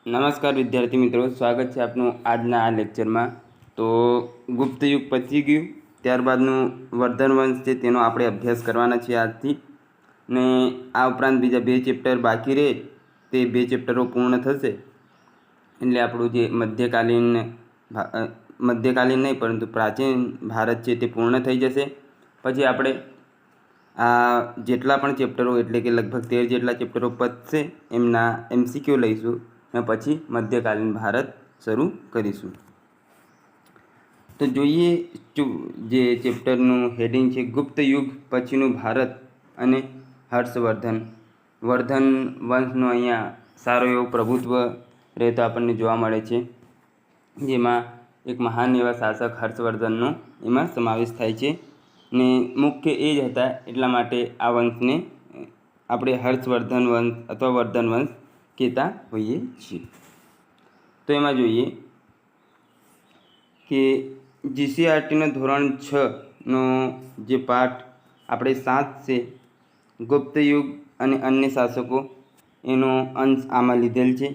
નમસ્કાર વિદ્યાર્થી મિત્રો, સ્વાગત છે આપનું આજના આ લેક્ચરમાં. તો ગુપ્ત યુગ પતી ગયું, ત્યારબાદનું વર્ધન વંશ છે તેનો આપણે અભ્યાસ કરવાના છીએ આજથી. ને આ ઉપરાંત બીજા 2 ચેપ્ટર બાકી રહે, તે 2 ચેપ્ટરો પૂર્ણ થશે એટલે આપણું જે મધ્યકાલીન નહીં પરંતુ પ્રાચીન ભારત છે તે પૂર્ણ થઈ જશે. પછી આપણે આ જેટલા પણ ચેપ્ટરો એટલે કે લગભગ 13 જેટલા ચેપ્ટરો પતશે એમના MCQ લઈશું અને પછી મધ્યકાલીન ભારત શરૂ કરીશું. તો જોઈએ જે ચેપ્ટરનું હેડિંગ છે ગુપ્ત યુગ પછીનું ભારત અને હર્ષવર્ધન. વર્ધન વંશનો અહીંયા સારો એવો પ્રભુત્વ રહેતો આપણને જોવા મળે છે, જેમાં એક મહાન એવા શાસક હર્ષવર્ધનનો એમાં સમાવેશ થાય છે. ને મુખ્ય એ જ હતા, એટલા માટે આ વંશને આપણે હર્ષવર્ધન વંશ અથવા વર્ધન વંશ કહેતા હોઈએ છીએ. તો એમાં જોઈએ કે GCERTનો ધોરણ 6નો જે પાઠ આપણે 7 છે, ગુપ્ત યુગ અને અન્ય શાસકો, એનો અંશ આમાં લીધેલ છે.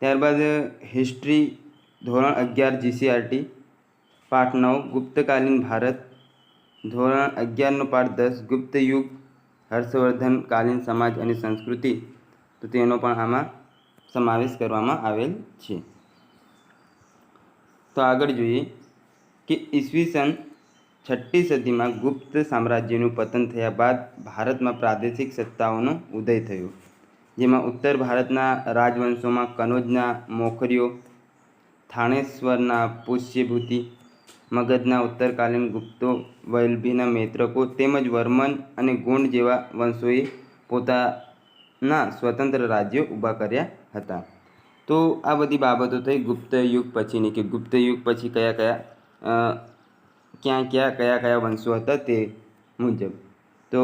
ત્યારબાદ હિસ્ટ્રી ધોરણ 11 GCERT પાઠ 9 ગુપ્તકાલીન ભારત, ધોરણ 11નો પાઠ 10 ગુપ્ત યુગ હર્ષવર્ધન કાલીન સમાજ અને સંસ્કૃતિ, તો તેનો પણ આમાં સમાવેશ કરવામાં આવેલ છે. તો આગળ જોઈએ કે ઈસવીસન 6ઠ્ઠી સદીમાં ગુપ્ત સામ્રાજ્યનું પતન થયા બાદ ભારતમાં પ્રાદેશિક સત્તાઓનો ઉદય થયો, જેમાં ઉત્તર ભારતના રાજવંશોમાં કનોજના મૌખર્યો, થાનેશ્વરના પુષ્યભૂતિ, મગધના ઉત્તરકાલીન ગુપ્તો, વલ્લભીના મૈત્રકો તેમજ વર્મન અને ગોંડ જેવા વંશોએ પોતાના સ્વતંત્ર રાજ્યો ઊભા કર્યા હતા. તો આ બધી બાબતો થઈ ગુપ્ત યુગ પછીની, કે ગુપ્ત યુગ પછી કયા વંશો હતા તે મુજબ. તો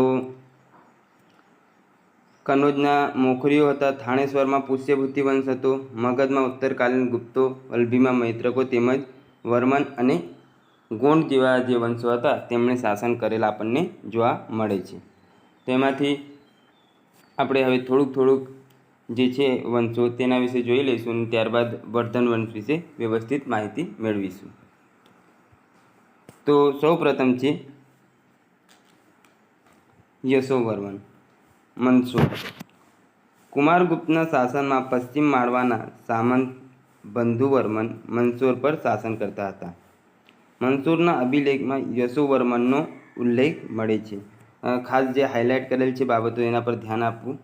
કનોજના મૌખર્યો હતા, થાણેશ્વરમાં પુષ્યભૂતિ વંશ હતો, મગધમાં ઉત્તરકાલીન ગુપ્તો, વલ્લભીમાં મૈત્રકો તેમજ વર્મન અને ગોંડ જેવા જે વંશો હતા તેમણે શાસન કરેલા આપણને જોવા મળે છે. તેમાંથી આપણે હવે થોડુંક જે છે વંશો તેના વિશે જોઈ લઈશું અને ત્યારબાદ વર્ધન વંશ વિશે વ્યવસ્થિત માહિતી મેળવીશું. તો સૌ પ્રથમ છે યશોવર્મન મંસૂર. કુમારગુપ્તના શાસનમાં પશ્ચિમ માળવાના સામંત બંધુવર્મન મંસૂર પર શાસન કરતા હતા. મંસૂરના અભિલેખમાં યશોવર્મનનો ઉલ્લેખ મળે છે. ખાસ જે હાઇલાઇટ કરેલ છે બાબતો એના પર ધ્યાન આપવું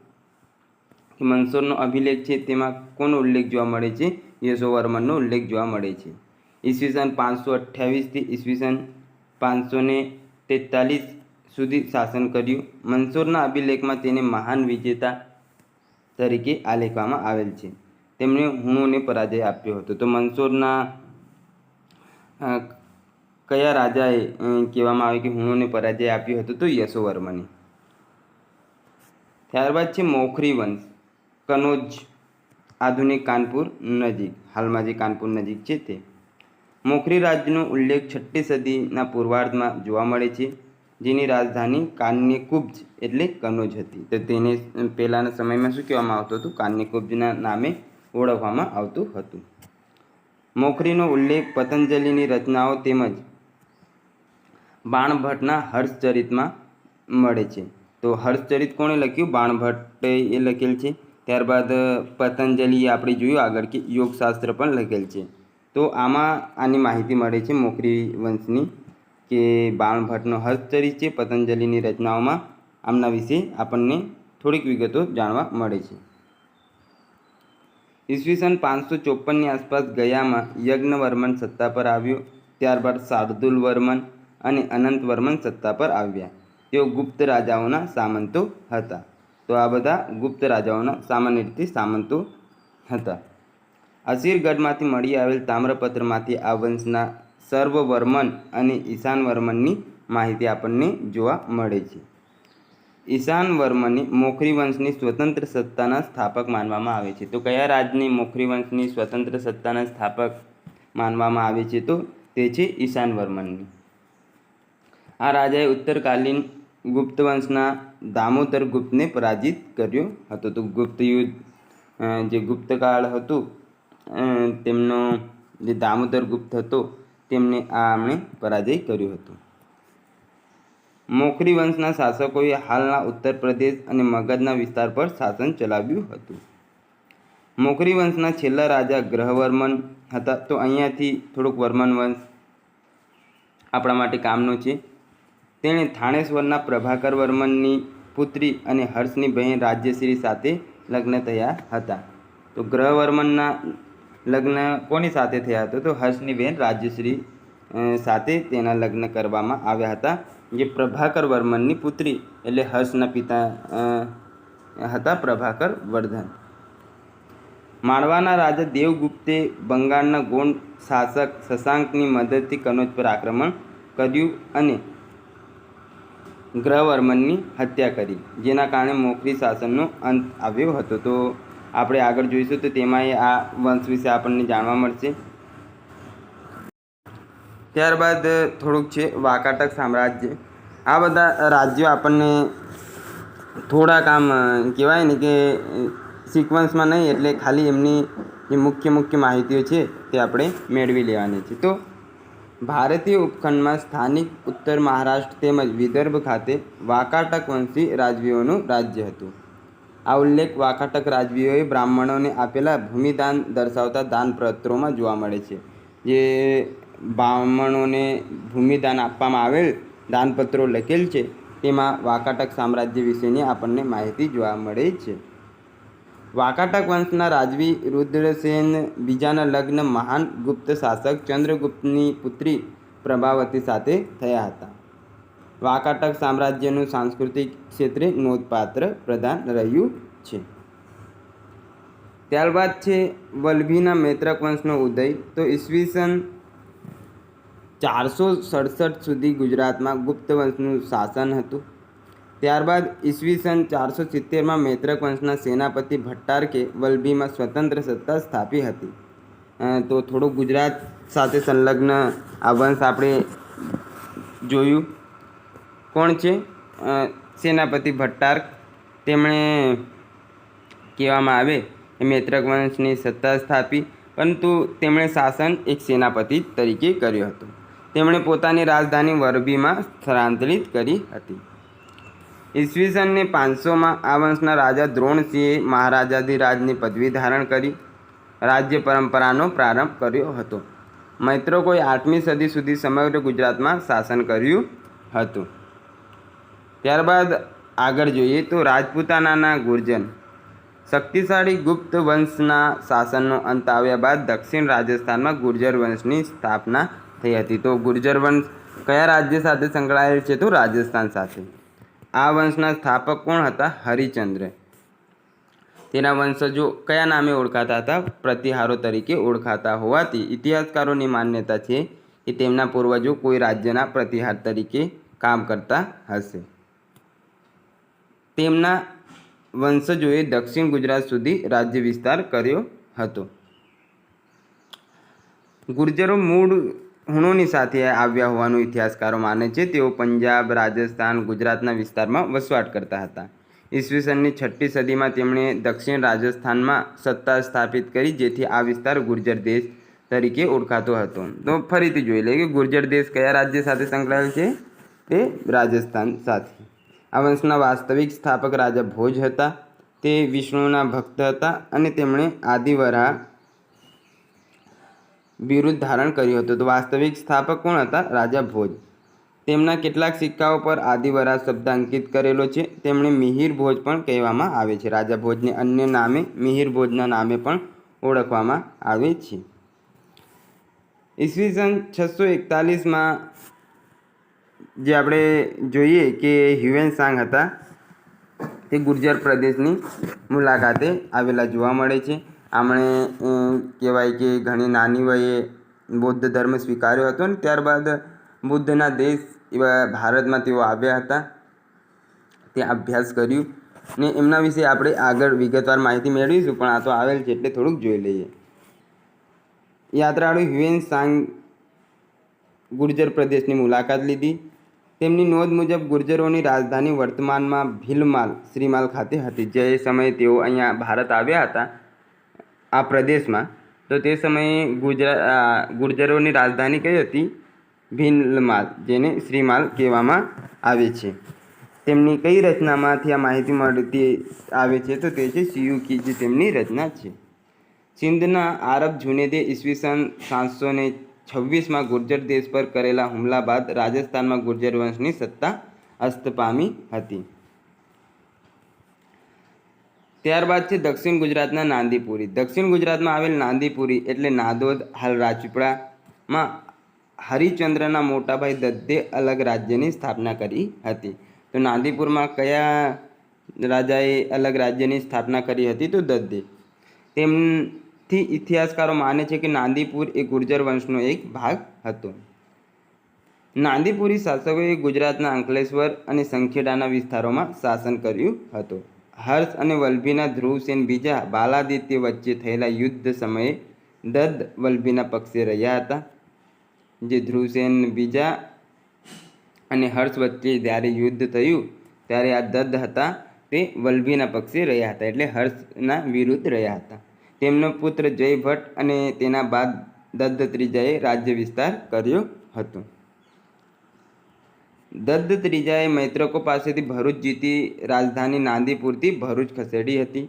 કે મંસૂરનો અભિલેખ છે તેમાં કોનો ઉલ્લેખ જોવા મળે છે? યશોવર્મનનો ઉલ્લેખ જોવા મળે છે. ઈસવીસન 528થી ઈસવીસન 543 સુધી શાસન કર્યું. મંસૂરના અભિલેખમાં તેને મહાન વિજેતા તરીકે આલેખવામાં આવેલ છે. તેમણે હુણોને પરાજય આપ્યો હતો. તો મંસૂરના કયા રાજાએ કહેવામાં આવે કે હુણોને પરાજય આપ્યો હતો? તો યશોવર્મને. ત્યારબાદ છે મૌખરી વંશ, કનોજ, આધુનિક કાનપુર નજીક, હાલમાં જે કાનપુર નજીક છે તે. મૌખરી રાજ્યનો ઉલ્લેખ 6ઠ્ઠી સદીના પૂર્વાર્ધમાં જોવા મળે છે, જેની રાજધાની કાન્યકુબ્જ એટલે કનોજ હતી. તો તેને પહેલાંના સમયમાં શું કહેવામાં આવતું હતું? કાન્યકુબ્જના નામે ઓળખવામાં આવતું હતું. મૌખરીનો ઉલ્લેખ પતંજલિની રચનાઓ તેમજ બાણભટ્ટના હર્ષચરિતમાં મળે છે. તો હર્ષચરિત કોણે લખ્યું? બાણભટ્ટે એ લખેલ છે. ત્યારબાદ પતંજલિ આપણે જોયું આગળ કે યોગશાસ્ત્ર પણ લખેલ છે. તો આમાં આની માહિતી મળે છે મૌખરી વંશની, કે બાણભટ્ટનો હર્ષચરિત છે, પતંજલિની રચનાઓમાં આમના વિશે આપણને થોડીક વિગતો જાણવા મળે છે. ઈસવીસન 554ની આસપાસ ગયામાં યજ્ઞવર્મન સત્તા પર આવ્યો. ત્યારબાદ શાર્દુલવર્મન અને અનંતવર્મન સત્તા પર આવ્યા. તેઓ ગુપ્ત રાજાઓના સામંતો હતા. તો આ બધા ગુપ્ત રાજાઓના સામાન્ય રીતે સામંતો હતા. અસીરગઢમાંથી મળી આવેલ તામ્રપત્રમાંથી આ વંશના સર્વવર્મન અને ઈશાનવર્મનની માહિતી આપણને જોવા મળે છે. ઈશાનવર્મને મૌખરી વંશની સ્વતંત્ર સત્તાના સ્થાપક માનવામાં આવે છે. તો કયા રાજની મૌખરી વંશની સ્વતંત્ર સત્તાના સ્થાપક માનવામાં આવે છે? તો તે છે ઈશાનવર્મનની. આ રાજાએ ઉત્તરકાલીન ગુપ્ત વંશના દામોદર ગુપ્તને પરાજિત કર્યો હતો. તો ગુપ્ત યુદ્ધ જે ગુપ્તકાળ હતું તેમનો જે દામોદર ગુપ્ત હતો તેમને આમણે પરાજય કર્યો હતો. મોખરી વંશના શાસકોએ હાલના ઉત્તર પ્રદેશ અને મગધના વિસ્તાર પર શાસન ચલાવ્યું હતું. મોખરી વંશના છેલ્લા રાજા ગ્રહવર્મન હતા. તો અહીંયાથી થોડુંક વર્મન વંશ આપણા માટે કામનો છે. તેણે થાણેશ્વરના પ્રભાકર વર્મનની પુત્રી અને હર્ષની બહેન રાજ્યશ્રી સાથે લગ્ન થયા હતા. તો ગ્રહવર્મનના લગ્ન કોની સાથે થયા હતા? તો હર્ષની બહેન રાજ્યશ્રી સાથે તેના લગ્ન કરવામાં આવ્યા હતા, જે પ્રભાકર વર્મનની પુત્રી એટલે હર્ષના પિતા હતા પ્રભાકર વર્ધન. માળવાના રાજા દેવગુપ્તે બંગાળના ગોંડ શાસક શશાંકની મદદથી કનોજ પર આક્રમણ કર્યું અને ગ્રહવર્મનની હત્યા કરી, જેના કારણે મોખરી શાસનનો અંત આવ્યો હતો. તો આપણે આગળ જોઈશું તો તેમાં આ વંશ વિશે આપણને જાણવા મળશે. ત્યારબાદ થોડુંક છે વાકાટક સામ્રાજ્ય. આ બધા રાજ્યો આપણને થોડાક આમ કહેવાય ને કે સિક્વન્સમાં નહીં, એટલે ખાલી એમની જે મુખ્ય માહિતીઓ છે તે આપણે મેળવી લેવાની છે. તો ભારતીય ઉપખંડમાં સ્થાનિક ઉત્તર મહારાષ્ટ્ર તેમજ વિદર્ભ ખાતે વાકાટક વંશી રાજવીઓનું રાજ્ય હતું. આ ઉલ્લેખ વાકાટક રાજવીઓએ બ્રાહ્મણોને આપેલા ભૂમિદાન દર્શાવતા દાનપત્રોમાં જોવા મળે છે. જે બ્રાહ્મણોને ભૂમિદાન આપવામાં આવેલ દાનપત્રો લખેલ છે તેમાં વાકાટક સામ્રાજ્ય વિશેની આપણને માહિતી જોવા મળે છે. વાકાટક વંશના રાજવી રુદ્રસેન બીજાના લગ્ન મહાન ગુપ્ત શાસક ચંદ્રગુપ્તની પુત્રી પ્રભાવતી સાથે થયા હતા. વાકાટક સામ્રાજ્યનું સાંસ્કૃતિક ક્ષેત્રે નોંધપાત્ર પ્રદાન રહ્યું છે. ત્યારબાદ છે વલ્લભીના મૈત્રક વંશનો ઉદય. તો ઈસવીસન 467 સુધી ગુજરાતમાં ગુપ્ત વંશનું શાસન હતું. ત્યારબાદ ઈસવીસન 470માં મૈત્રક વંશના સેનાપતિ ભટ્ટારકે વલ્લભીમાં સ્વતંત્ર સત્તા સ્થાપી હતી. તો થોડુંક ગુજરાત સાથે સંલગ્ન આ વંશ આપણે જોયું. કોણ છે? સેનાપતિ ભટ્ટારક. તેમણે કહેવામાં આવે એ મૈત્રક વંશની સત્તા સ્થાપી, પરંતુ તેમણે શાસન એક સેનાપતિ તરીકે કર્યો હતો. તેમણે પોતાની રાજધાની વલ્લભીમાં સ્થળાંતરિત કરી હતી. ઈસવીસન 500માં આ વંશના રાજા દ્રોણસિંહે મહારાજાધિરાજની પદવી ધારણ કરી રાજ્ય પરંપરાનો પ્રારંભ કર્યો હતો. મૈત્રકોએ 8મી સદી સુધી સમગ્ર ગુજરાતમાં શાસન કર્યું હતું. ત્યારબાદ આગળ જોઈએ તો રાજપૂતાનાના ગુર્જર. શક્તિશાળી ગુપ્ત વંશના શાસનનો અંત આવ્યા બાદ દક્ષિણ રાજસ્થાનમાં ગુર્જર વંશની સ્થાપના થઈ હતી. તો ગુર્જર વંશ કયા રાજ્ય સાથે સંકળાયેલ છે? તો રાજસ્થાન સાથે. આ વંશના સ્થાપક કોણ હતા? હરિચંદ્ર. તેના વંશજો કયા નામે ઓળખાતા હતા? પ્રતિહારો તરીકે ઓળખાતા હોવાથી ઇતિહાસકારોની માન્યતા છે કે તેમના પૂર્વજો કોઈ રાજ્યના પ્રતિહાર તરીકે કામ કરતા હશે. તેમના વંશજોએ દક્ષિણ ગુજરાત સુધી રાજ્ય વિસ્તાર કર્યો હતો. ગુર્જરો મૂળ હુણોની સાથે આવ્યા હોવાનું ઇતિહાસકારો માને છે. તેઓ પંજાબ, રાજસ્થાન, ગુજરાતના વિસ્તારમાં વસવાટ કરતા હતા. ઈસવીસનની 6મી સદીમાં તેમણે દક્ષિણ રાજસ્થાનમાં સત્તા સ્થાપિત કરી, જેથી આ વિસ્તાર ગુર્જર દેશ તરીકે ઓળખાતો હતો. તો ફરીથી જોઈ લઈએ કે ગુર્જર દેશ કયા રાજ્ય સાથે સંકળાયેલ છે? તે રાજસ્થાન સાથે. આ વંશના વાસ્તવિક સ્થાપક રાજા ભોજ હતા. તે વિષ્ણુના ભક્ત હતા અને તેમણે આદિવરા બિરુદ ધારણ કર્યું હતું. તો વાસ્તવિક સ્થાપક કોણ હતા? રાજા ભોજ. તેમના કેટલાક સિક્કાઓ પર આદિવરા શબ્દ અંકિત કરેલો છે. તેમણે મિહિર ભોજ પણ કહેવામાં આવે છે. રાજા ભોજને અન્ય નામે મિહિર ભોજના નામે પણ ઓળખવામાં આવે છે. ઈસવીસન 641માં જે આપણે જોઈએ કે હ્યુએન હતા, તે ગુર્જર પ્રદેશની મુલાકાતે આવેલા જોવા મળે છે. આમણે કહેવાય કે ઘણી નાની વયે બૌદ્ધ ધર્મ સ્વીકાર્યો હતો અને ત્યારબાદ બુદ્ધના દેશ એવા ભારતમાં તેઓ આવ્યા હતા. ત્યાં અભ્યાસ કર્યું ને એમના વિશે આપણે આગળ વિગતવાર માહિતી મેળવીશું, પણ આ તો આવેલ છે એટલે થોડુંક જોઈ લઈએ. યાત્રાળુ હ્યુએન સાંગ ગુર્જર પ્રદેશની મુલાકાત લીધી. તેમની નોંધ મુજબ ગુર્જરોની રાજધાની વર્તમાનમાં ભીલમાલ શ્રીમાલ ખાતે હતી. જે સમયે તેઓ અહીંયા ભારત આવ્યા હતા આ પ્રદેશમાં, તો તે સમયે ગુર્જરોની રાજધાની કઈ હતી? ભીલમાલ, જેને શ્રીમાલ કહેવામાં આવે છે. તેમની કઈ રચનામાંથી આ માહિતી મળતી આવે છે? તો તે છે સિયુકી, જે તેમની રચના છે. સિંધના આરબ જુનેદે ઈસવીસન 726માં ગુર્જર દેશ પર કરેલા હુમલા બાદ રાજસ્થાનમાં ગુર્જર વંશની સત્તા અસ્ત પામી હતી. ત્યારબાદ છે દક્ષિણ ગુજરાતના નાંદીપુરી. દક્ષિણ ગુજરાતમાં આવેલ નાંદીપુરી એટલે નાદોદ, હાલ રાજપીપળામાં હરિશ્ચંદ્રના મોટાભાઈ દદ્દે અલગ રાજ્યની સ્થાપના કરી હતી. તો નાંદીપુરમાં કયા રાજાએ અલગ રાજ્યની સ્થાપના કરી હતી? તો દદ્દે. તેમથી ઇતિહાસકારો માને છે કે નાંદીપુર એ ગુર્જર વંશનો એક ભાગ હતો. નાંદીપુરી શાસકોએ ગુજરાતના અંકલેશ્વર અને સંખેડાના વિસ્તારોમાં શાસન કર્યું હતું. હર્ષ અને વલ્લભીના ધ્રુવસેન બીજા બાલાદિત્ય વચ્ચે થયેલા યુદ્ધ સમયે દદ્દ વલ્લભીના પક્ષે રહ્યા હતા. જે ધ્રુવસેન બીજા અને હર્ષ વચ્ચે જ્યારે યુદ્ધ થયું ત્યારે આ દદ્દ હતા તે વલ્લભીના પક્ષે રહ્યા હતા, એટલે હર્ષના વિરુદ્ધ રહ્યા હતા. તેમનો પુત્ર જયભટ્ટ અને તેના બાદ દદ્દ ત્રીજાએ રાજ્ય વિસ્તાર કર્યો હતો. દદ્દ ત્રીજાએ મૈત્રકો પાસેથી ભરૂચ જીતી રાજધાની નાંદીપુરથી ભરૂચ ખસેડી હતી.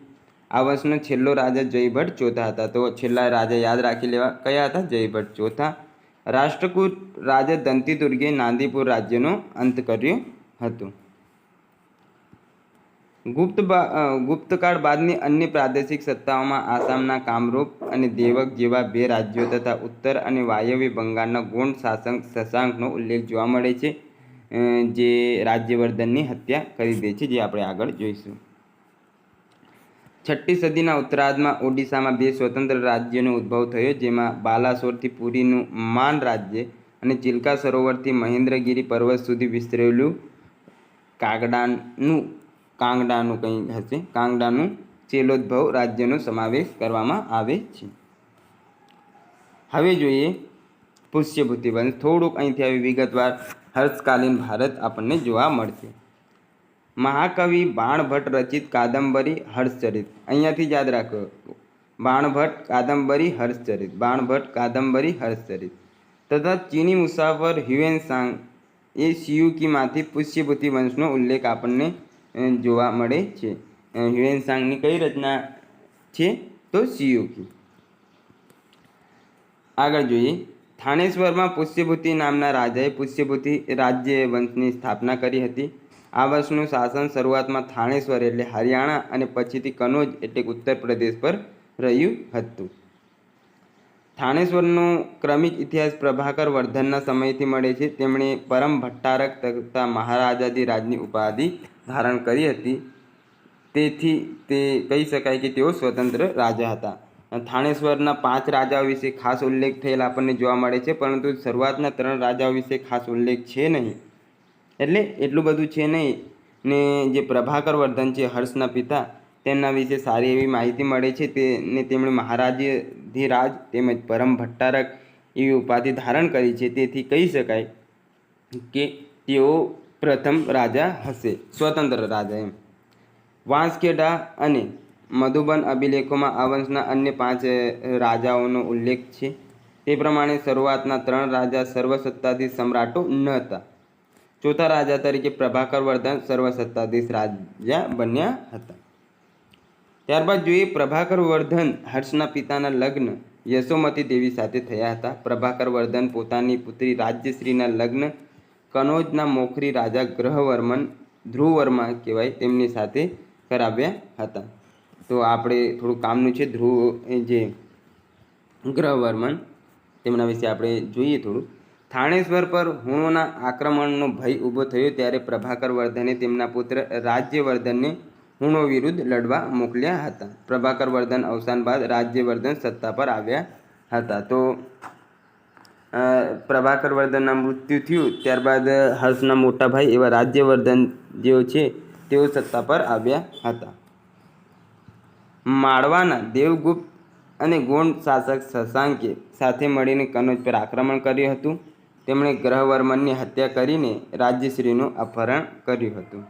આ વંશનો છેલ્લો રાજા જયભટ્ટ ચોથા હતા. તો છેલ્લા રાજા યાદ રાખી લેવા, કયા હતા? જયભટ્ટ ચોથા. રાષ્ટ્રકૂટ રાજા દંતીદુર્ગે નાંદીપુર રાજ્યનો અંત કર્યો હતો. ગુપ્તકાળ બાદની અન્ય પ્રાદેશિક સત્તાઓમાં આસામના કામરૂપ અને દેવક જેવા 2 રાજ્યો તથા ઉત્તર અને વાયવ્ય બંગાળના ગોંડ શાસક શશાંકનો ઉલ્લેખ જોવા મળે છે, જે રાજ્યવર્ધનની હત્યા કરી દે છે, જે આપણે આગળ જોઈશું. 6ઠ્ઠી સદીના ઉત્તરાર્ધમાં ઓડિશામાં 2 સ્વતંત્ર રાજ્યોનો ઉદ્ભવ થયો, જેમાં બાલાસોરથી પુરીનું માન રાજ્ય અને ચિલ્કા સરોવરથી મહેન્દ્રગીરી પર્વત સુધી વિસ્તરેલું કાંગડાનું ચેલોદ્ભવ રાજ્યનો સમાવેશ કરવામાં આવે છે. હવે જોઈએ પુષ્યભૂતિ વંશ. થોડુંક અહીંથી આવી વિગતવાર હર્ષકાલીન ભારત આપણને જોવા મળશે. મહાકવિ બાણભટ્ટ રચિત કાદંબરી હર્ષચરિત. અહીંયાથી યાદ રાખો, બાણભટ્ટ કાદંબરી હર્ષચરિત, બાણભટ્ટ કાદંબરી હર્ષચરિત. તથા ચીની મુસાફર હ્યુએન એ સિયુકીમાંથી પુષ્યભૂતિ વંશનો ઉલ્લેખ આપણને જોવા મળે છે. હ્યુએન કઈ રચના છે? તો સિયુકી. આગળ જોઈએ. થાનેશ્વરમાં પુષ્યભૂતિ નામના રાજાએ પુષ્યભૂતિ રાજ્ય વંશની સ્થાપના કરી હતી. આ વંશનું શાસન શરૂઆતમાં થાનેશ્વર એટલે હરિયાણા અને પછીથી કનોજ એટલે ઉત્તર પ્રદેશ પર રહ્યું હતું. થાનેશ્વરનો ક્રમિક ઇતિહાસ પ્રભાકર વર્ધનના સમયથી મળે છે. તેમણે પરમ ભટ્ટારક તથા મહારાજાધિરાજની ઉપાધિ ધારણ કરી હતી. તેથી તે કહી શકાય કે તેઓ સ્વતંત્ર રાજા હતા. થાનેશ્વરના 5 રાજાઓ વિશે ખાસ ઉલ્લેખ થયેલ આપણને જોવા મળે છે, પરંતુ શરૂઆતના 3 રાજાઓ વિશે ખાસ ઉલ્લેખ છે નહીં, એટલે એટલું બધું છે નહીં. ને જે પ્રભાકર વર્ધન છે, હર્ષના પિતા, તેમના વિશે સારી એવી માહિતી મળે છે. તેમણે મહારાજાધિરાજ તેમજ પરમ ભટ્ટારક એવી ઉપાધિ ધારણ કરી છે. તેથી કહી શકાય કે તેઓ પ્રથમ રાજા હશે, સ્વતંત્ર રાજા એમ. વાંસખેડા અને મધુબન અભિલેખોમાં આ વંશના અન્ય 5 રાજાઓનો ઉલ્લેખ છે. તે પ્રમાણે શરૂઆતના 3 રાજા સર્વસત્તાધીશ સમ્રાટો ન હતા. ચોથા રાજા તરીકે પ્રભાકર વર્ધન સર્વસત્તાધીશ રાજા બન્યા હતા. ત્યારબાદ જોઈએ પ્રભાકર વર્ધન હર્ષના પિતાના લગ્ન યશોમતી દેવી સાથે થયા હતા. પ્રભાકર વર્ધન પોતાની પુત્રી રાજ્યશ્રીના લગ્ન કનોજના મોખરી રાજા ધ્રુવવર્મા કહેવાય તેમની સાથે કરાવ્યા હતા. તો આપણે થોડું કામનું છે. જે ગ્રહવર્મન, તેમના વિશે આપણે જોઈએ થોડું. થાણેશ્વર પર હુણોના આક્રમણનો ભય ઊભો થયો ત્યારે પ્રભાકર વર્ધને તેમના પુત્ર રાજ્યવર્ધનને હુણો વિરુદ્ધ લડવા મોકલ્યા હતા. પ્રભાકર વર્ધન અવસાન બાદ રાજ્યવર્ધન સત્તા પર આવ્યા હતા. તો પ્રભાકર વર્ધનના મૃત્યુ થયું ત્યારબાદ હર્ષના મોટા ભાઈ એવા રાજ્યવર્ધન જેઓ છે તેઓ સત્તા પર આવ્યા હતા. માળવાના દેવગુપ્ત અને ગોંડ શાસક શશાંકે સાથે મળીને કનોજ પર આક્રમણ કર્યું હતું. તેમણે ગ્રહવર્મનની હત્યા કરીને રાજ્યશ્રીનું અપહરણ કર્યું હતું.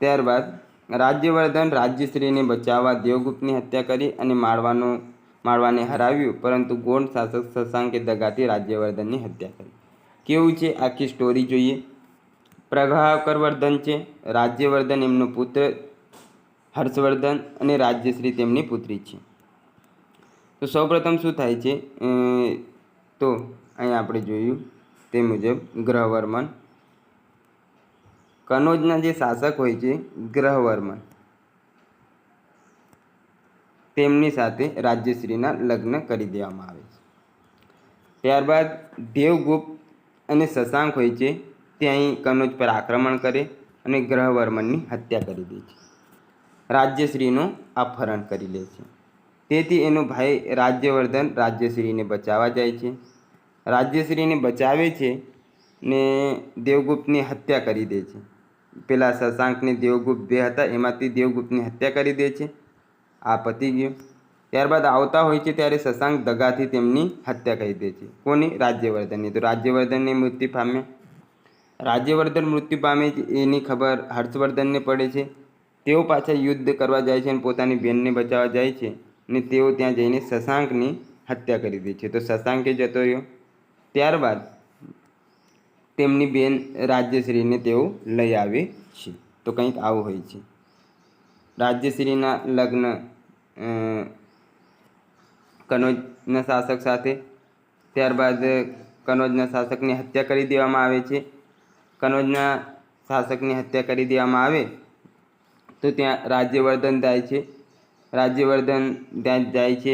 ત્યારબાદ રાજ્યવર્ધન રાજ્યશ્રીને બચાવવા દેવગુપ્તની હત્યા કરી અને માળવાનો માળવાને હરાવ્યું, પરંતુ ગોંડ શાસક શશાંકે દગાથી રાજ્યવર્ધનની હત્યા કરી. કેવું છે આખી સ્ટોરી જોઈએ. પ્રભાકરવર્ધન છે, રાજ્યવર્ધન એમનો પુત્ર હર્ષવર્ધન અને રાજ્યશ્રી તેમની પુત્રી છે. તો સૌપ્રથમ શું થાય છે, તો અહીં આપણે જોયું તે મુજબ ગ્રહવર્મન, કનોજના જે શાસક હોય છે ગ્રહવર્મન, તેમની સાથે રાજ્યશ્રીના લગ્ન કરી દેવામાં આવે છે. ત્યારબાદ દેવગુપ્ત અને શશાંક હોય છે તે અહીં કનોજ પર આક્રમણ કરે અને ગ્રહવર્મનની હત્યા કરી દે છે. રાજ્યશ્રીનું અપહરણ કરી લે છે. તેથી એનો ભાઈ રાજ્યવર્ધન રાજ્યશ્રીને બચાવવા જાય છે. રાજ્યશ્રીને બચાવે છે ને દેવગુપ્તની હત્યા કરી દે છે. પેલા શશાંકને દેવગુપ્ત બે હતા એમાંથી દેવગુપ્તની હત્યા કરી દે છે. આ પતી ગયું. ત્યારબાદ આવતા હોય છે ત્યારે શશાંક દગાથી તેમની હત્યા કરી દે છે. કોની? રાજ્યવર્ધનની. તો રાજ્યવર્ધનને મૃત્યુ પામ્યા. રાજ્યવર્ધન મૃત્યુ પામે છે એની ખબર હર્ષવર્ધનને પડે છે. તેઓ પાછા યુદ્ધ કરવા જાય છે અને પોતાની બહેનને બચાવવા જાય છે અને તેઓ ત્યાં જઈને શશાંકની હત્યા કરી દે છે. તો શશાંકે જતો રહ્યો. ત્યારબાદ તેમની બેન રાજ્યશ્રીને તેઓ લઈ આવે છે. તો કંઈક આવું હોય છે. રાજ્યશ્રીના લગ્ન કનોજના શાસક સાથે. ત્યારબાદ કનોજના શાસકની હત્યા કરી દેવામાં આવે છે. કનોજના શાસકની હત્યા કરી દેવામાં આવે તો ત્યાં રાજ્યવર્ધન જાય છે. રાજ્યવર્ધન ત્યાં જાય છે,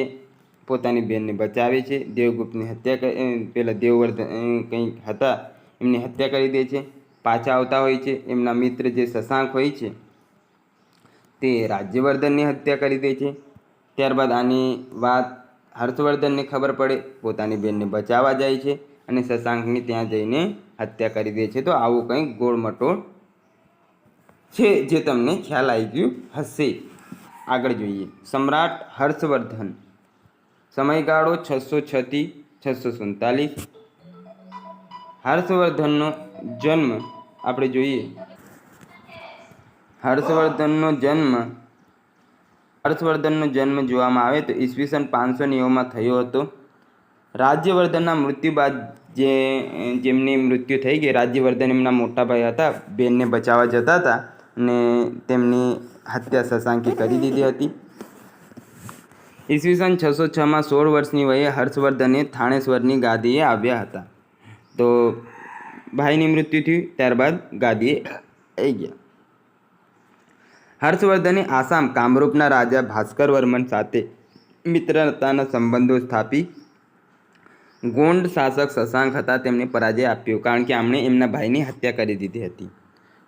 પોતાની બહેનને બચાવે છે. દેવગુપ્તની હત્યા પેલા દેવવર્ધન કંઈક હતા એમની હત્યા કરી દે છે. પાછા આવતા હોય છે. એમના મિત્ર જે શશાંક હોય છે તે રાજ્યવર્ધનની હત્યા કરી દે છે. ત્યારબાદ આની વાત હર્ષવર્ધનને ખબર પડે, પોતાની બહેનને બચાવવા જાય છે અને શશાંકની ત્યાં જઈને હત્યા કરી દે છે. તો આવું કંઈક ગોળમટોળ છે જે તમને ખ્યાલ આવી ગયું હશે. આગળ જોઈએ. સમ્રાટ હર્ષવર્ધન, સમયગાળો 606 થી 647. હર્ષવર્ધનનો જન્મ આપણે જોઈએ. હર્ષવર્ધનનો જન્મ જોવામાં આવે તો ઈસવીસન 590માં થયો હતો. રાજ્યવર્ધનના મૃત્યુ બાદ જેમની મૃત્યુ થઈ ગઈ, રાજ્યવર્ધન એમના મોટા ભાઈ હતા, બેનને બચાવવા જતા હતા અને તેમની હત્યા શશાંકે કરી દીધી હતી. ઈસવીસન 606માં 16 વર્ષની વયે હર્ષવર્ધને થાણેશ્વરની ગાદીએ આવ્યા હતા. તો ભાઈની મૃત્યુ થયું, ત્યારબાદ ગાદીએ આવી ગયા. હર્ષવર્ધને આસામ કામરૂપના રાજા ભાસ્કરવર્મન સાથે મિત્રતાના સંબંધો સ્થાપી. ગોંડ શાસક શશાંક હતા તેમને પરાજય આપ્યો, કારણ કે આમણે એમના ભાઈની હત્યા કરી દીધી હતી.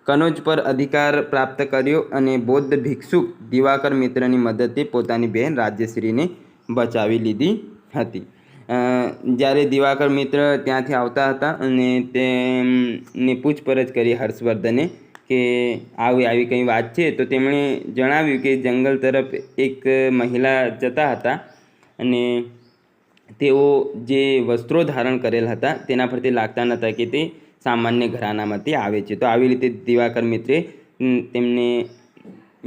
કનોજ પર અધિકાર પ્રાપ્ત કર્યો અને બૌદ્ધ ભિક્ષુક દિવાકર મિત્રની મદદથી પોતાની બહેન રાજ્યશ્રીને બચાવી લીધી હતી. જ્યારે દિવાકર મિત્ર ત્યાંથી આવતા હતા અને તેમને પૂછપરછ કરી હર્ષવર્ધને કે આવી કંઈ વાત છે, તો તેમણે જણાવ્યું કે જંગલ તરફ એક મહિલા જતા હતા અને તેઓ જે વસ્ત્રો ધારણ કરેલ હતા તેના પરથી લાગતા નહોતા કે તે સામાન્ય ઘરાનામાંથી આવે છે. તો આવી રીતે દિવાકર મિત્રે તેમને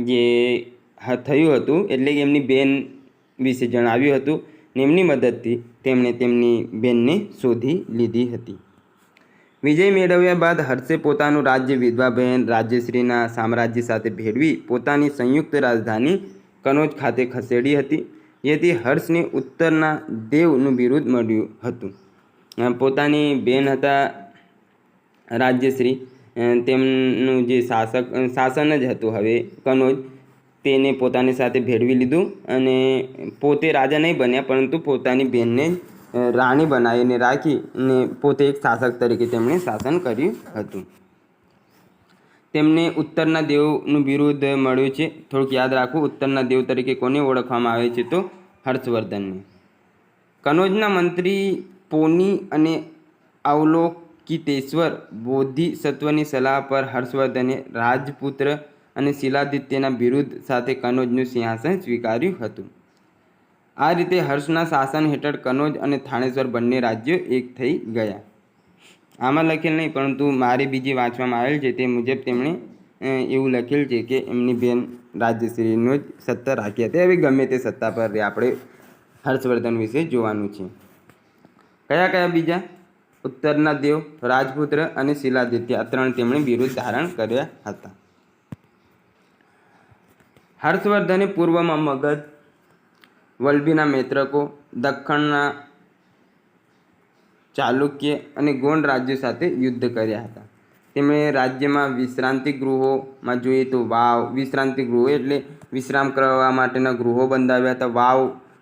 જે થયું હતું એટલે કે એમની બેન વિશે જણાવ્યું હતું ને એમની મદદથી તેમણે તેમની બેનને શોધી લીધી હતી. વિજય મેળવ્યા બાદ હર્ષે પોતાનું રાજ્ય વિધવા બહેન રાજ્યશ્રીના સામ્રાજ્ય સાથે ભેળવી પોતાની સંયુક્ત રાજધાની કનોજ ખાતે ખસેડી હતી. જેથી હર્ષને ઉત્તરના દેવનું બિરુદ મળ્યું હતું. પોતાની બેન હતા રાજ્યશ્રી, તેમનું જે શાસન જ હતું હવે કનોજ, તેને પોતાની સાથે ભેળવી લીધું અને પોતે રાજા નહીં બન્યા, પરંતુ પોતાની બહેનને રાણી બનાવીને રાખી અને પોતે એક શાસક તરીકે તેમણે શાસન કર્યું હતું. તેમને ઉત્તરના દેવનું બિરુદ મળ્યું છે. થોડુંક યાદ રાખવું, ઉત્તરના દેવ તરીકે કોને ઓળખવામાં આવે છે? તો હર્ષવર્ધનને. કનોજના મંત્રી પોની અને અવલોકિતેશ્વર બોધિસત્વની સલાહ પર હર્ષવર્ધને રાજપુત્ર અને શિલાદિત્યના બિરુદ સાથે કનોજનું સિંહાસન સ્વીકાર્યું હતું. આ રીતે હર્ષના શાસન હેઠળ કનોજ અને થાણેશ્વર બંને રાજ્યો એક થઈ ગયા. આમાં લખેલ નહીં, પરંતુ મારી બીજી વાંચવામાં આવેલ છે તે મુજબ તેમણે એવું લખેલ છે કે એમની બેન રાજ્યશ્રીનો જ સત્તા રાખી હતી. હવે ગમે તે સત્તા પર આપણે હર્ષવર્ધન વિશે જોવાનું છે. કયા કયા બીજા? ઉત્તરના દેવ, રાજપુત્ર અને શિલાદિત્ય, આ 3 તેમણે બિરુદ ધારણ કર્યા હતા. હર્ષવર્ધને પૂર્વમાં મગધ, વલ્લભીના મૈત્રકો, દખ્ખણના ચાલુક્ય અને ગોંડ રાજ્યો સાથે યુદ્ધ કર્યા હતા. તેમણે રાજ્યમાં વિશ્રાંતિ ગૃહોમાં જોઈએ તો વિશ્રાંતિ ગૃહો એટલે વિશ્રામ કરવા માટેના ગૃહો બંધાવ્યા હતા. વાવ,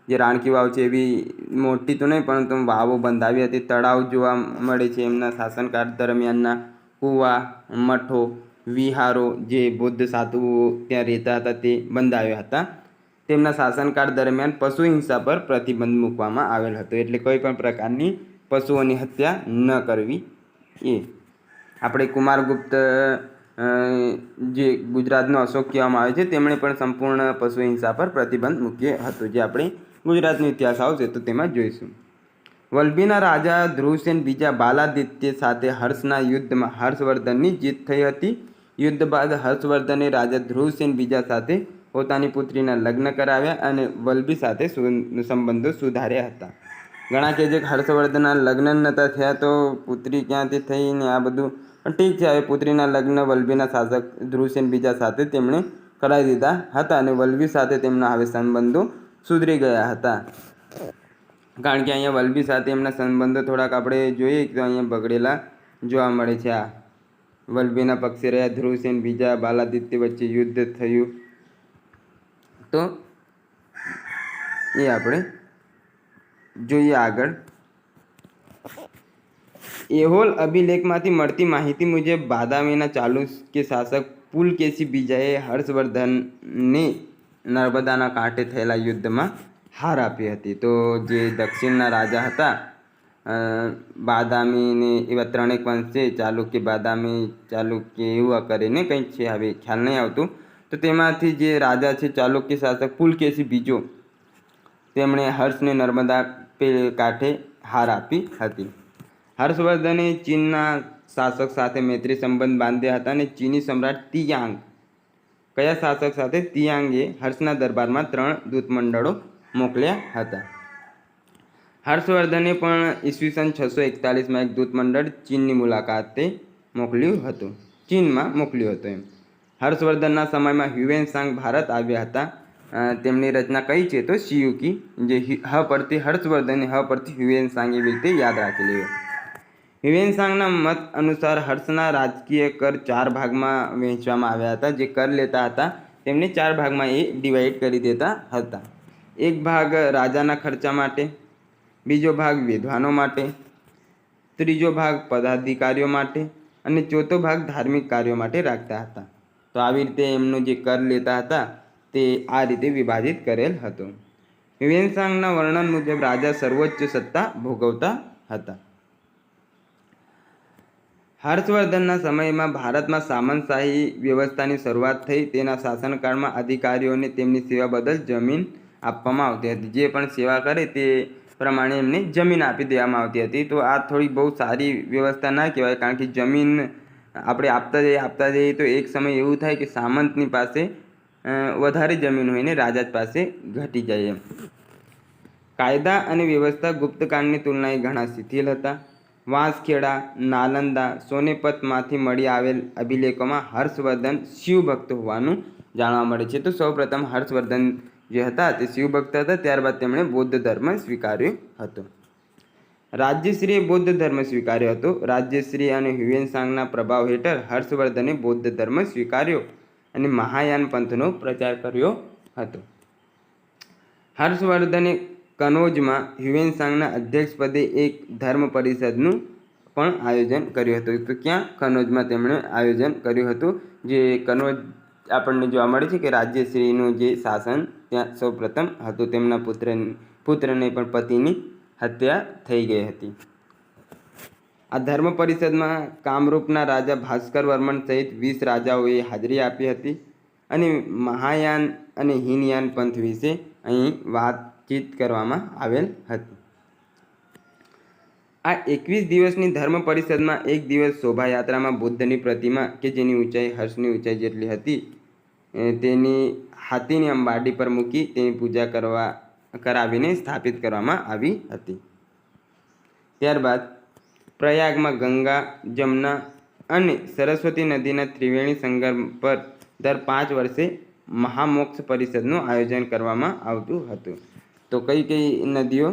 જે રાણકી વાવ છે એવી મોટી તો નહીં પરંતુ વાવો બંધાવી હતી. તળાવ જોવા મળે છે એમના શાસનકાળ દરમિયાનના. કૂવા, મઠો, વિહારો, જે બૌદ્ધ સાધુઓ ત્યાં રહેતા હતા તે બંધાવ્યા હતા. તેમના શાસનકાળ દરમિયાન પશુ હિંસા પર પ્રતિબંધ મૂકવામાં આવેલ હતો, એટલે કોઈ પણ પ્રકારની પશુઓની હત્યા ન કરવી. એ આપણે કુમારગુપ્ત જે ગુજરાતનો અશોક કહેવામાં આવે છે તેમણે પણ સંપૂર્ણ પશુ હિંસા પર પ્રતિબંધ મૂક્યો હતો, જે આપણે ગુજરાતનો ઇતિહાસ આવશે તો તેમાં જોઈશું. વલ્લભીના રાજા ધ્રુવસેન બીજા બાલાદિત્ય સાથે હર્ષના યુદ્ધમાં હર્ષવર્ધનની જીત થઈ હતી. યુદ્ધ બાદ હર્ષવર્ધને રાજા ધ્રુવસેન બીજા સાથે પોતાની પુત્રીના લગ્ન કરાવ્યા અને વલ્લભી સાથે સંબંધો સુધાર્યા હતા. ઘણા કહે છે કે હર્ષવર્ધનના લગ્ન નહોતા થયા તો પુત્રી ક્યાંથી થઈ ને આ બધું, પણ ઠીક છે. હવે પુત્રીના લગ્ન વલ્લભીના શાસક ધ્રુવસેન બીજા સાથે તેમણે કરાવી દીધા હતા અને વલ્લભી સાથે તેમના હવે સંબંધો સુધરી ગયા હતા. કારણ કે અહીંયા વલ્લભી સાથે એમના સંબંધો થોડાક આપણે જોઈએ તો અહીંયા બગડેલા જોવા મળે છે. આ વલ્લભીના પક્ષે રહ્યા ધ્રુવસેન બીજા બાલાદિત્ય વચ્ચે યુદ્ધ થયું તો એ આપણે જોઈએ આગળ. એહોલ અભિલેખમાંથી મળતી માહિતી મુજબ બાદામીના ચાલુક્ય શાસક પુલકેશી બીજાએ હર્ષવર્ધનને નર્મદાના કાંઠે થયેલા યુદ્ધમાં હાર આપી હતી. તો જે દક્ષિણના રાજા હતા બાદામીને, એવા 3 વંશ છે, ચાલુક્ય, બાદામી, ચાલુક્ય એવું કરીને કંઈક છે, હવે ખ્યાલ નહીં આવતું. તો તેમાંથી જે રાજા છે ચાલુક્ય શાસક પુલકેશી બીજો, તેમણે હર્ષને નર્મદા કાંઠે હાર આપી હતી. હર્ષવર્ધને ચીનના શાસક સાથે મૈત્રી સંબંધ બાંધ્યા હતા અને ચીની સમ્રાટ તિયાંગ, કયા શાસક સાથે? તિયાંગે હર્ષના દરબારમાં 3 દૂતમંડળો મોકલ્યા હતા. હર્ષવર્ધને પણ ઈસવીસન 641માં એક દૂતમંડળ ચીનની મુલાકાતે મોકલ્યું હતું, ચીનમાં મોકલ્યું હતું એમ. હર્ષવર્ધનના સમયમાં હ્યુએન ભારત આવ્યા હતા. તેમની રચના કઈ છે? તો શિયુકી, જે હ પરથી હર્ષવર્ધન, હ પરથી હ્યુએન એવી રીતે યાદ રાખી લેવું. હ્યુએન મત અનુસાર હર્ષના રાજકીય કર 4 ભાગમાં વહેંચવામાં આવ્યા હતા. જે કર લેતા હતા તેમને 4 ભાગમાં એ ડિવાઈડ કરી દેતા હતા. એક ભાગ રાજાના ખર્ચા માટે, બીજો ભાગ વિદ્વાનો માટે, ત્રીજો ભાગ પદાધિકારીઓ માટે અને ચોથો ભાગ ધાર્મિક કાર્યો માટે રાખતા હતા. તો આવી રીતે એમનો જે કર લેતા હતા તે આ રીતે વિભાજિત કરેલ હતો. હ્યુએન વર્ણન મુજબ રાજા સર્વોચ્ચ સત્તા ભોગવતા હતા. હર્ષવર્ધનના સમયમાં ભારતમાં સામંતશાહી વ્યવસ્થાની શરૂઆત થઈ. તેના શાસનકાળમાં અધિકારીઓને તેમની સેવા બદલ જમીન આપવામાં આવતી હતી. જે પણ સેવા કરે તે પ્રમાણે એમને જમીન આપી દેવામાં આવતી હતી. તો આ થોડી બહુ સારી વ્યવસ્થા ના કહેવાય, કારણ કે જમીન આપણે આપતા જઈએ તો એક સમય એવું થાય કે સામંતની પાસે વધારે જમીન હોય ને રાજા પાસે ઘટી જાય એમ. કાયદા અને વ્યવસ્થા ગુપ્તકાળની તુલનાએ ઘણા શિથિલ હતા. વાંસખેડા, નાલંદા, સોનેપતમાંથી મળી આવેલ અભિલેખોમાં હર્ષવર્ધન શિવભક્ત હોવાનું જાણવા મળે છે. તો સૌપ્રથમ હર્ષવર્ધન જે હતા તે શિવભક્ત હતા, ત્યારબાદ તેમણે બૌદ્ધ ધર્મ સ્વીકાર્યો હતો. રાજ્યશ્રીએ બૌદ્ધ ધર્મ સ્વીકાર્યો હતો. રાજ્યશ્રી અને હ્યુએન પ્રભાવ હેઠળ હર્ષવર્ધને બૌદ્ધ ધર્મ સ્વીકાર્યો અને મહાયાન પંથનો પ્રચાર કર્યો હતો. હર્ષવર્ધને કનોજમાં હ્યુએન અધ્યક્ષપદે એક ધર્મ પરિષદનું પણ આયોજન કર્યું હતું. તો ક્યાં? કનોજમાં તેમણે આયોજન કર્યું હતું. જે કનોજ આપણને જોવા મળે છે કે રાજ્યશ્રીનું જે શાસન ત્યાં સૌપ્રથમ હતું. તેમના પુત્રને પણ પતિની હત્યા થઈ ગઈ હતી. આ ધર્મ પરિષદમાં કામરૂપના રાજા ભાસ્કર વર્મન સહિત 20 રાજાઓએ હાજરી આપી હતી અને મહાયાન અને હીનયાન પંથ વિશે અહીં વાતચીત કરવામાં આવેલ હતી. આ 21 દિવસની ધર્મ પરિષદમાં એક દિવસ શોભાયાત્રામાં બુદ્ધની પ્રતિમા કે જેની ઊંચાઈ હર્ષની ઊંચાઈ જેટલી હતી તેની હાથીની અંબાડી પર મૂકી તેની પૂજા કરવા કરાવીને સ્થાપિત કરવામાં આવી હતી. ત્યારબાદ પ્રયાગમાં ગંગા, જમના અને સરસ્વતી નદીના ત્રિવેણી સંગમ પર દર 5 વર્ષે મહામોક્ષ પરિષદનું આયોજન કરવામાં આવતું હતું. તો કઈ કઈ નદીઓ?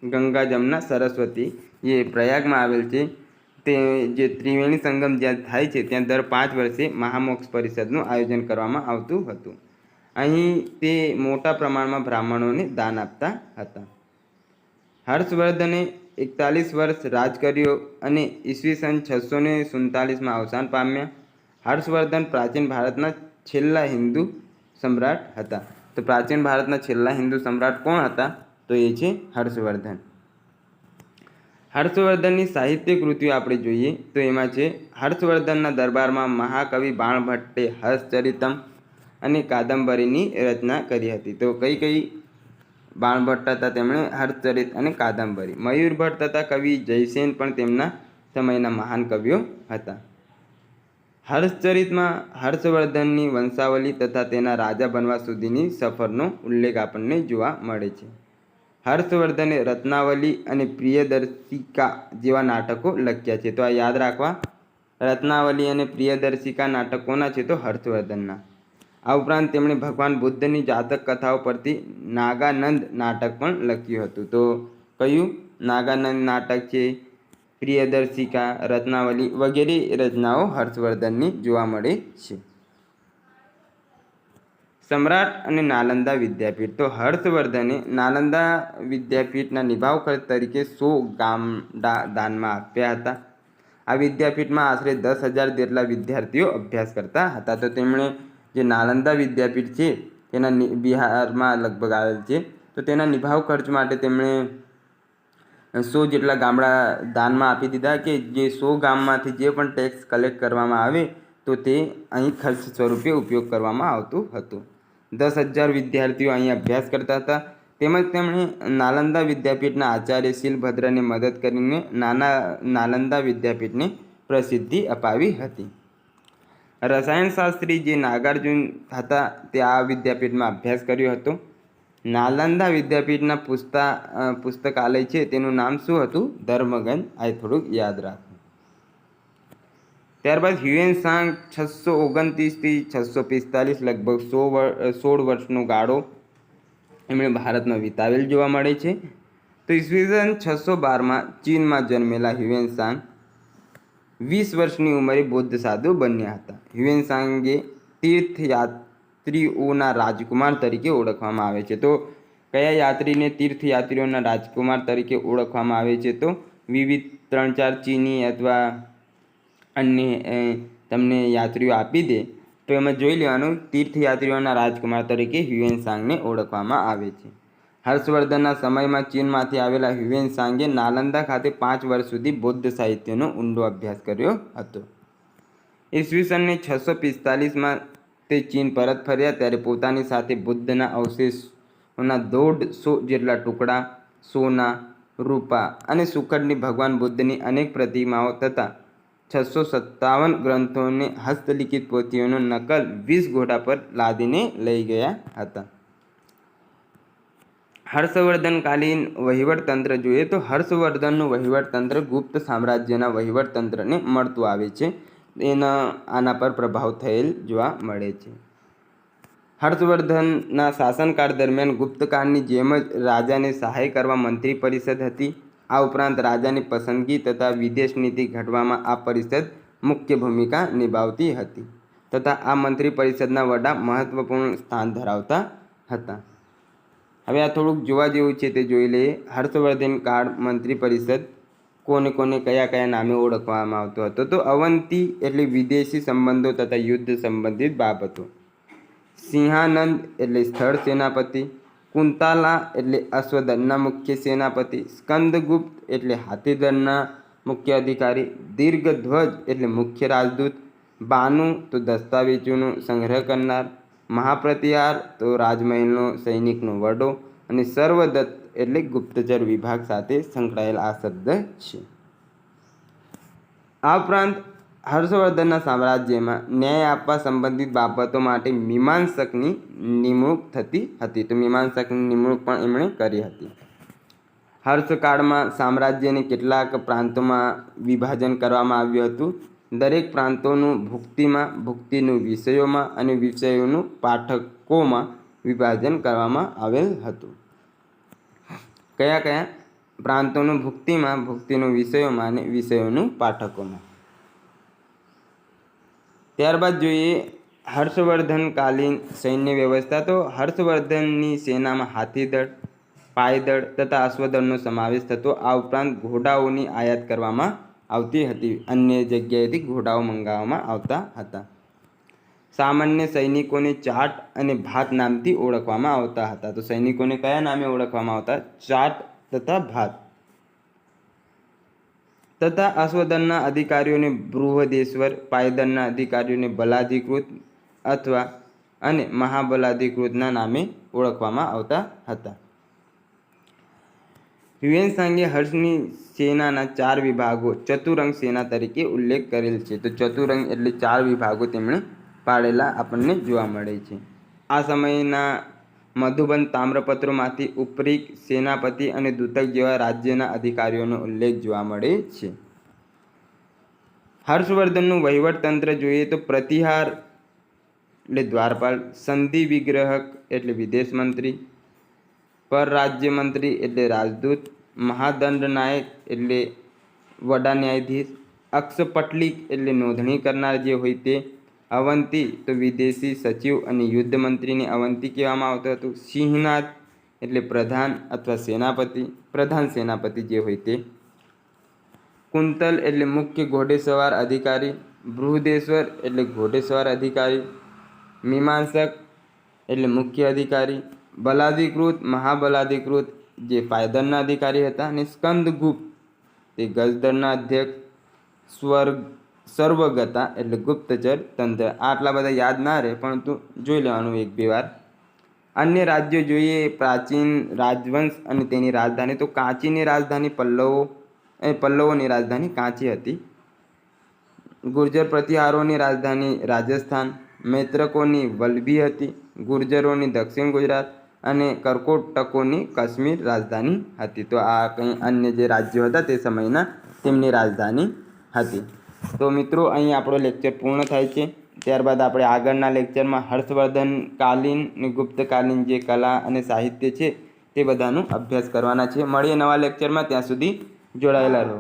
ગંગા, જમના, સરસ્વતી એ પ્રયાગમાં આવેલ છે. તે જે ત્રિવેણી સંગમ જ્યાં થાય છે ત્યાં દર 5 વર્ષે મહામોક્ષ પરિષદનું આયોજન કરવામાં આવતું હતું. અહીં તે મોટા પ્રમાણમાં બ્રાહ્મણોને દાન આપતા હતા. હર્ષવર્ધને 41 વર્ષ રાજ કર્યો અને ઈસવીસન 647માં અવસાન પામ્યા. હર્ષવર્ધન પ્રાચીન ભારતના છેલ્લા હિન્દુ સમ્રાટ હતા. તો પ્રાચીન ભારતના છેલ્લા હિન્દુ સમ્રાટ કોણ હતા? તો એ છે હર્ષવર્ધન. હર્ષવર્ધનની સાહિત્ય કૃતિઓ આપણે જોઈએ તો એમાં છે હર્ષવર્ધનના દરબારમાં મહાકવિ બાણભટ્ટે હર્ષચરિતમ અને કાદંબરીની રચના કરી હતી. તો કઈ કઈ? બાણભટ્ટ હતા, તેમણે હર્ષચરિત અને કાદંબરી. મયુરભટ્ટ તથા કવિ જયસેન પણ તેમના સમયના મહાન કવિઓ હતા. હર્ષચરિતમાં હર્ષવર્ધનની વંશાવલી તથા તેના રાજા બનવા સુધીની સફરનો ઉલ્લેખ આપણને જોવા મળે છે. હર્ષવર્ધને રત્નાવલી અને પ્રિયદર્શિકા જેવા નાટકો લખ્યા છે. તો આ યાદ રાખવા. રત્નાવલી અને પ્રિયદર્શિકા નાટકોના છે તો હર્ષવર્ધનના. આ ઉપરાંત તેમણે ભગવાન બુદ્ધની જાતક કથાઓ પરથી નાગાનંદ નાટક પણ લખ્યું હતું. તો કયું? નાગાનંદ નાટક છે, પ્રિયદર્શિકા, રત્નાવલી વગેરે રચનાઓ હર્ષવર્ધનની જોવા મળે છે. સમ્રાટ અને નાલંદા વિદ્યાપીઠ. તો હર્ષવર્ધને નાલંદા વિદ્યાપીઠના નિભાવ ખર્ચ તરીકે 100 ગામડા દાનમાં આપ્યા હતા. આ વિદ્યાપીઠમાં આશરે 10,000 જેટલા વિદ્યાર્થીઓ અભ્યાસ કરતા હતા. તો તેમણે જે નાલંદા વિદ્યાપીઠ છે તેના બિહારમાં લગભગ આવેલ છે. તો તેના નિભાવ ખર્ચ માટે તેમણે 100 જેટલા ગામડા દાનમાં આપી દીધા કે જે 100 ગામમાંથી જે પણ ટેક્સ કલેક્ટ કરવામાં આવે તો તે અહીં ખર્ચ સ્વરૂપે ઉપયોગ કરવામાં આવતું હતું. 10,000 વિદ્યાર્થીઓ અહીં અભ્યાસ કરતા હતા. તેમજ તેમણે નાલંદા વિદ્યાપીઠના આચાર્ય શીલભદ્રને મદદ કરીને નાલંદા વિદ્યાપીઠને પ્રસિદ્ધિ અપાવી હતી. રસાયણશાસ્ત્રી જે નાગાર્જુન હતા તે આ વિદ્યાપીઠમાં અભ્યાસ કર્યો હતો. નાલંદા વિદ્યાપીઠના પુસ્તકાલય છે તેનું નામ શું હતું? ધર્મગંજ. આ થોડુંક યાદ રાખવું. ત્યારબાદ હ્યુએન ત્સાંગ 629થી 645 લગભગ 16 વર્ષનો ગાળો એમણે ભારતમાં વિતાવેલ જોવા મળે છે. તો ઈસવીસન 612માં ચીનમાં જન્મેલા હ્યુએન ત્સાંગ 20 વર્ષની ઉંમરે બૌદ્ધ સાધુ બન્યા હતા. હ્યુએન ત્સાંગે તીર્થયાત્રીઓના રાજકુમાર તરીકે ઓળખવામાં આવે છે. તો કયા યાત્રીને તીર્થયાત્રીઓના રાજકુમાર તરીકે ઓળખવામાં આવે છે? તો વિવિધ 3-4 ચીની અથવા અન્ય તમને યાત્રીઓ આપી દે તો એમાં જોઈ લેવાનું તીર્થયાત્રીઓના રાજકુમાર તરીકે હ્યુએન ત્સાંગને ઓળખવામાં આવે છે. હર્ષવર્ધનના સમયમાં ચીનમાંથી આવેલા હ્યુએન ત્સાંગે નાલંદા ખાતે 5 વર્ષ સુધી બૌદ્ધ સાહિત્યનો ઊંડો અભ્યાસ કર્યો હતો. ઈસવીસનને 645માં તે ચીન પરત ફર્યા ત્યારે પોતાની સાથે બુદ્ધના અવશેષોના 150 જેટલા ટુકડા, સોના, રૂપા અને સુખડની ભગવાન બુદ્ધની અનેક પ્રતિમાઓ તથા 657 ગ્રંથોને હસ્તલિખિત પોથીઓનો નકલ 20 ઘોડા પર લાદીને લઈ ગયા હતા. હર્ષવર્ધનકાલીન વહીવટતંત્ર જોઈએ તો હર્ષવર્ધનનું વહીવટતંત્ર ગુપ્ત સામ્રાજ્યના વહીવટતંત્રને મળતું આવે છે. આના પર પ્રભાવ થયેલ જોવા મળે છે. હર્ષવર્ધનના શાસનકાળ દરમિયાન ગુપ્તકાળની જેમ જ રાજાને સહાય કરવા મંત્રી પરિષદ હતી. આ ઉપરાંત રાજાની પસંદગી તથા વિદેશ નીતિ ઘડવામાં આ પરિષદ મુખ્ય ભૂમિકા નિભાવતી હતી તથા આ મંત્રી પરિષદના વડા મહત્વપૂર્ણ સ્થાન ધરાવતા હતા. હવે આ થોડુંક જોવા જેવું છે તે જોઈ લઈએ. હર્ષવર્ધન કાળ મંત્રી પરિષદ કોને કોને કયા કયા નામે ઓળખવામાં આવતો હતો? તો અવંતી એટલે વિદેશી સંબંધો તથા યુદ્ધ સંબંધિત બાબતો, સિંહાનંદ એટલે સ્થળ સેનાપતિ, કુંતાલા એટલે અશ્વદળના મુખ્ય સેનાપતિ, સ્કંદગુપ્ત એટલે હાથીદળના મુખ્ય અધિકારી, દીર્ઘધ્વજ એટલે મુખ્ય રાજદૂત, બાનુ તો દસ્તાવેજોનો સંગ્રહ કરનાર, મહાપ્રતિહાર તો રાજમહેલનો સૈનિકનો વડો અને સર્વદત્ત એટલે ગુપ્તચર વિભાગ સાથે સંકળાયેલ આ શબ્દ છે. આ ઉપરાંત હર્ષવર્ધનના સામ્રાજ્યમાં ન્યાય આપવા સંબંધિત બાબતો માટે મીમાંસકની નિમણૂક થતી હતી. તો મીમાંસકની નિમણૂક પણ એમણે કરી હતી. હર્ષકાળમાં સામ્રાજ્યને કેટલાક પ્રાંતોમાં વિભાજન કરવામાં આવ્યું હતું. દરેક પ્રાંતોનું ભુક્તિનું વિષયોમાં અને વિષયોનું પાઠકોમાં વિભાજન કરવામાં આવેલ હતું. કયા કયા પ્રાંતોનું ભુક્તિનું વિષયોમાં અને વિષયોનું પાઠકોમાં. ત્યારબાદ જોઈએ હર્ષવર્ધનકાલીન સૈન્ય વ્યવસ્થા. તો હર્ષવર્ધનની સેનામાં હાથીદળ, પાયદળ તથા અશ્વદળનો સમાવેશ થતો. આ ઉપરાંત ઘોડાઓની આયાત કરવામાં આવતી હતી. અન્ય જગ્યાએથી ઘોડાઓ મંગાવવામાં આવતા હતા. સામાન્ય સૈનિકોને ચાટ અને ભાત નામથી ઓળખવામાં આવતા હતા. તો સૈનિકોને કયા નામે ઓળખવામાં આવતા? ચાટ તથા ભાત. તથા અશ્વદળના અધિકારીઓને બૃહદેશ્વર, પાયદળના અધિકારીઓને બલાધિકૃત અથવા અને મહાબલાધિકૃતના નામે ઓળખવામાં આવતા હતા. હ્યુએનસાંગે હર્ષની સેનાના 4 વિભાગો ચતુરંગ સેના તરીકે ઉલ્લેખ કરેલ છે. તો ચતુરંગ એટલે 4 વિભાગો તેમણે પાડેલા આપણને જોવા મળે છે. આ સમયના મધુબન તામ્રપત્રોમાંથી ઉપરીક, સેનાપતિ અને દૂતક જેવા રાજ્યના અધિકારીઓનો ઉલ્લેખ જોવા મળે છે. હર્ષવર્ધનનું વહીવટતંત્ર જોઈએ તો પ્રતિહાર એટલે દ્વારપાલ, સંધિ વિગ્રહક એટલે વિદેશ મંત્રી, પરરાજ્ય મંત્રી એટલે રાજદૂત, મહાદંડનાયક એટલે વડા ન્યાયાધીશ, અક્ષપટલિક એટલે નોંધણી કરનાર જે હોય તે, અવંતી તો વિદેશી સચિવ અને યુદ્ધ મંત્રીને અવંતી કહેવામાં આવતું હતું. સિંહનાદ એટલે પ્રધાન અથવા સેનાપતિ, પ્રધાન સેનાપતિ જે હોય તે. કુંતલ એટલે મુખ્ય ઘોડેસવાર અધિકારી, બૃહદેશ્વર એટલે ઘોડેસવાર અધિકારી, મીમાંસક એટલે મુખ્ય અધિકારી, બલાધિકૃત, મહાબલાધિકૃત જે પાયદળના અધિકારી હતા, અને સ્કંદગુપ્ત તે ગજદળના અધ્યક્ષ, સર્વગતા એટલે ગુપ્તચર તંત્ર. આટલા બધા યાદ ના રહે, પરંતુ જોઈ લેવાનું 1-2 વાર. અન્ય રાજ્યો જોઈએ પ્રાચીન રાજવંશ અને તેની રાજધાની. તો કાંચીની રાજધાની પલ્લવોની રાજધાની કાંચી હતી. ગુર્જર પ્રતિહારોની રાજધાની રાજસ્થાન, મૈત્રકોની વલ્લભી હતી, ગુર્જરોની દક્ષિણ ગુજરાત અને કર્કોટકોની કાશ્મીર રાજધાની હતી. તો આ કંઈ અન્ય જે રાજ્યો હતા તે સમયના તેમની રાજધાની હતી. તો મિત્રો અહીં આપણો લેક્ચર પૂર્ણ થાય છે. ત્યારબાદ આપણે આગળના લેક્ચરમાં હર્ષવર્ધનકાલીન અને ગુપ્તકાલીન જે કલા અને સાહિત્ય છે તે બધાનો અભ્યાસ કરવાના છે. મળીએ નવા લેક્ચરમાં. ત્યાં સુધી જોડાયેલા રહો.